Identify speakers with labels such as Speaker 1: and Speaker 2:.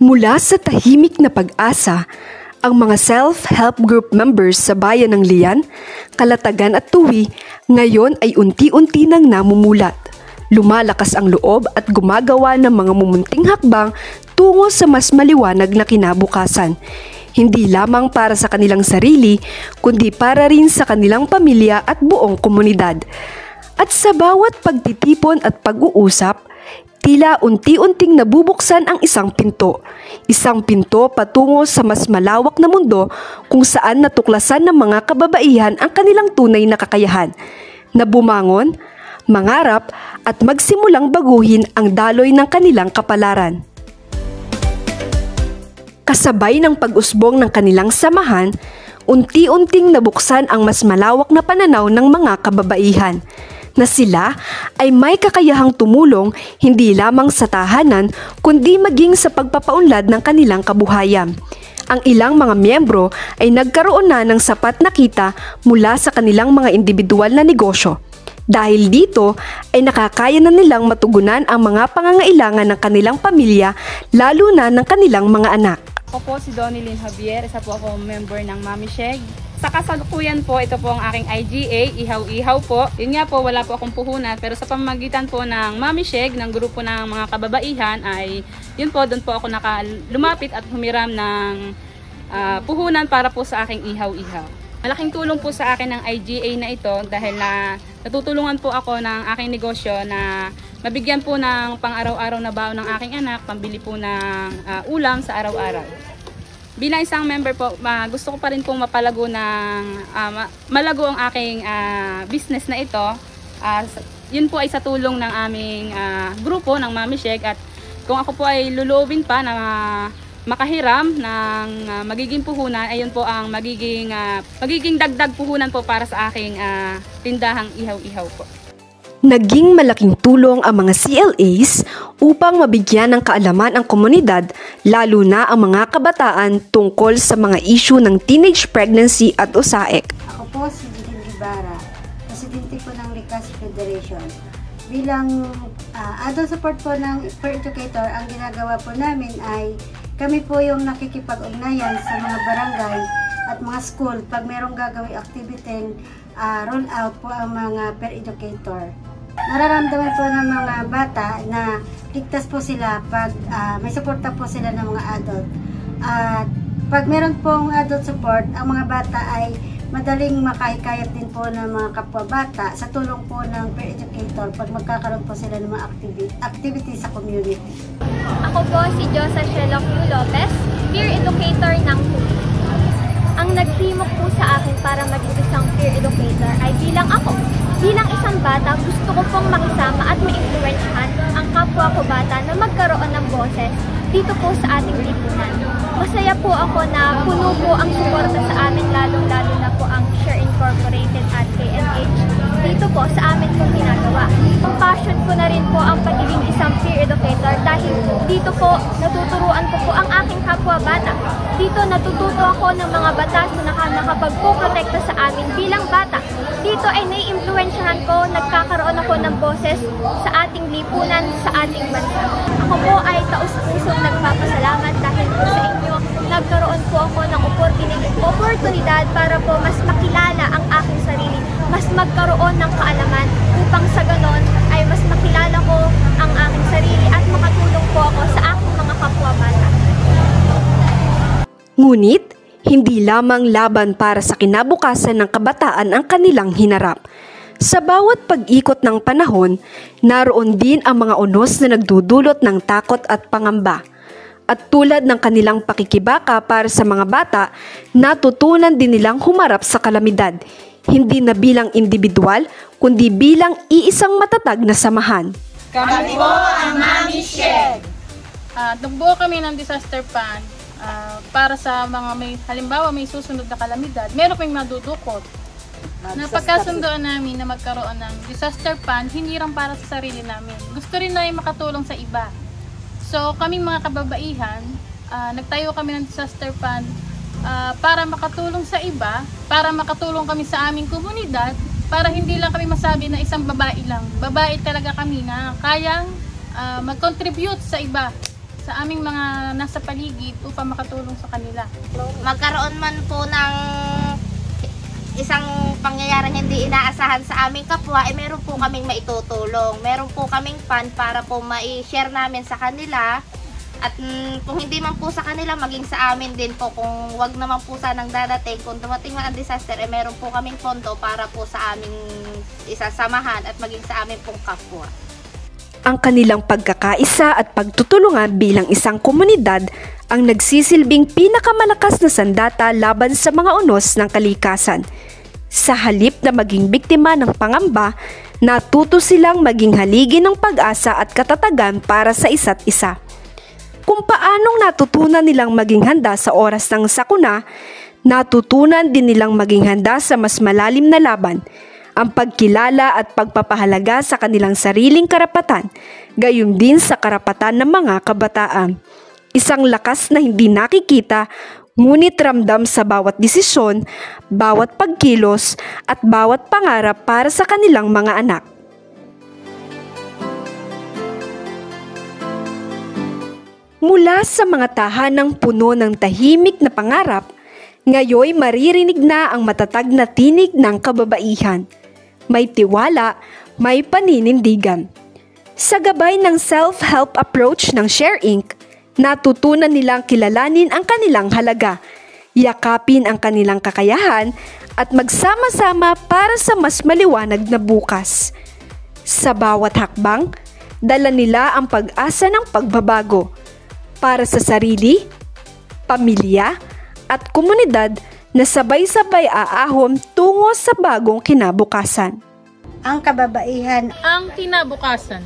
Speaker 1: Mula sa tahimik na pag-asa, ang mga self-help group members sa bayan ng Lian, Kalatagan at Tuwi ngayon ay unti-unti nang namumulat. Lumalakas ang loob at gumagawa ng mga mumunting hakbang tungo sa mas maliwanag na kinabukasan. Hindi lamang para sa kanilang sarili, kundi para rin sa kanilang pamilya at buong komunidad. At sa bawat pagtitipon at pag-uusap, tila unti-unting nabubuksan ang isang pinto. Isang pinto patungo sa mas malawak na mundo kung saan natuklasan ng mga kababaihan ang kanilang tunay na kakayahan. Na bumangon, mangarap at magsimulang baguhin ang daloy ng kanilang kapalaran. Kasabay ng pag-usbong ng kanilang samahan, unti-unting nabuksan ang mas malawak na pananaw ng mga kababaihan na sila ay may kakayahang tumulong hindi lamang sa tahanan kundi maging sa pagpapaunlad ng kanilang kabuhayan. Ang ilang mga miyembro ay nagkaroon na ng sapat na kita mula sa kanilang mga individual na negosyo. Dahil dito ay nakakaya na nilang matugunan ang mga pangangailangan ng kanilang pamilya, lalo na ng kanilang mga anak.
Speaker 2: Ako po si Donilyn Javier, isa po ako member ng Mami Sheg. Sa kasalukuyan po, ito po ang aking IGA, Ihaw-Ihaw po. Yun nga po, wala po akong puhunan, pero sa pamamagitan po ng Mami Sheg, ng grupo ng mga kababaihan, ay yun po, doon po ako lumapit at humiram ng puhunan para po sa aking Ihaw-Ihaw. Malaking tulong po sa akin ng IGA na ito dahil natutulungan po ako ng aking negosyo na mabigyan po ng pang-araw-araw na baon ng aking anak, pambili po ng ulam sa araw-araw. Bilang isang member po, gusto ko pa rin pong mapalago malago ang aking business na ito. Yun po ay sa tulong ng aming grupo ng Mami Sheg, at kung ako po ay luluobin pa na makahiram ng magiging puhunan, ayun po ang magiging dagdag puhunan po para sa aking tindahang Ihaw-Ihaw po.
Speaker 1: Naging malaking tulong ang mga CLAs upang mabigyan ng kaalaman ang komunidad, lalo na ang mga kabataan tungkol sa mga issue ng teenage pregnancy at USAID.
Speaker 3: Ako po si Jilin Guevara, presidente po ng Likas Federation. Bilang adult support po ng Per Educator, ang ginagawa po namin ay kami po yung nakikipag-ugnayan sa mga barangay at mga school pag merong gagawing activity, roll out po ang mga Per Educator. Nararamdaman po ng mga bata na ligtas po sila pag may suporta po sila ng mga adult. At pag meron pong adult support, ang mga bata ay madaling makahikayat din po ng mga kapwa bata sa tulong po ng Per Educator pag magkakaroon po sila ng mga activity sa community.
Speaker 4: Ako po si Josa Shelok Lopez, Peer Educator ng Tuwi. Ang nagtimok po sa akin para maging isang peer educator ay bilang isang bata, gusto ko pong makisama at ma-influensyahan ang kapwa ko bata na magkaroon ng boses dito po sa ating lipunan. Masaya po ako na puno po ang suporta sa amin, lalong-lalo na po ang Share Incorporated at KNH dito po sa amin pong ginagawa. Ang passion ko na rin po ang pagiging isang peer educator dahil dito po natuturuan ko po ang aking kapwa bata. Dito natututo ako ng mga batas na nakapagpoprotekta sa amin bilang bata. Dito ay nai-influensyahan ko, nagkakaroon ako ng boses sa ating lipunan, sa ating bansa. Ako po ay taus-pusong nagpapasalamat dahil po sa inyo nagkaroon po ako ng oportunidad para po mas makilala ang aking sarili, mas magkaroon ng kaalaman upang sa ganon ay mas makilala ko ang aking sarili at makatulong po ako sa aking mga kapwa bata.
Speaker 1: Ngunit, hindi lamang laban para sa kinabukasan ng kabataan ang kanilang hinarap. Sa bawat pag-ikot ng panahon, naroon din ang mga unos na nagdudulot ng takot at pangamba. At tulad ng kanilang pakikibaka para sa mga bata, natutunan din nilang humarap sa kalamidad, hindi na bilang individual, kundi bilang iisang matatag na samahan.
Speaker 5: Kami po ang Mami Sheg!
Speaker 2: Nagbuo kami ng disaster plan para sa mga halimbawa may susunod na kalamidad, meron kaming madudukot. Napagkasundoan namin na magkaroon ng disaster fund, hindi lang para sa sarili namin. Gusto rin namin makatulong sa iba. So kaming mga kababaihan, nagtayo kami ng disaster fund para makatulong sa iba, para makatulong kami sa aming komunidad, para hindi lang kami masabi na isang babae lang. Babae talaga kami na kayang mag-contribute sa iba, sa aming mga nasa paligid upang makatulong sa kanila.
Speaker 6: Magkaroon man po ng isang pangyayaring hindi inaasahan sa aming kapwa, meron po kaming maitutulong. Meron po kaming fund para po ma-share namin sa kanila. At kung hindi man po sa kanila, maging sa amin din po. Kung wag naman po sanang dadating, kung dumating man ang disaster, meron po kaming pondo para po sa aming isasamahan at maging sa amin pong kapwa.
Speaker 1: Ang kanilang pagkakaisa at pagtutulungan bilang isang komunidad ang nagsisilbing pinakamalakas na sandata laban sa mga unos ng kalikasan. Sa halip na maging biktima ng pangamba, natuto silang maging haligi ng pag-asa at katatagan para sa isa't isa. Kung paanong natutunan nilang maging handa sa oras ng sakuna, natutunan din nilang maging handa sa mas malalim na laban, ang pagkilala at pagpapahalaga sa kanilang sariling karapatan, gayon din sa karapatan ng mga kabataan. Isang lakas na hindi nakikita, ngunit ramdam sa bawat desisyon, bawat pagkilos at bawat pangarap para sa kanilang mga anak. Mula sa mga tahanang puno ng tahimik na pangarap, ngayoy maririnig na ang matatag na tinig ng kababaihan. May tiwala, may paninindigan. Sa gabay ng self-help approach ng Share Inc., natutunan nilang kilalanin ang kanilang halaga, yakapin ang kanilang kakayahan, at magsama-sama para sa mas maliwanag na bukas. Sa bawat hakbang, dala nila ang pag-asa ng pagbabago para sa sarili, pamilya, at komunidad na sabay-sabay aahon tungo sa bagong kinabukasan.
Speaker 3: Ang kababaihan
Speaker 2: Ang kinabukasan.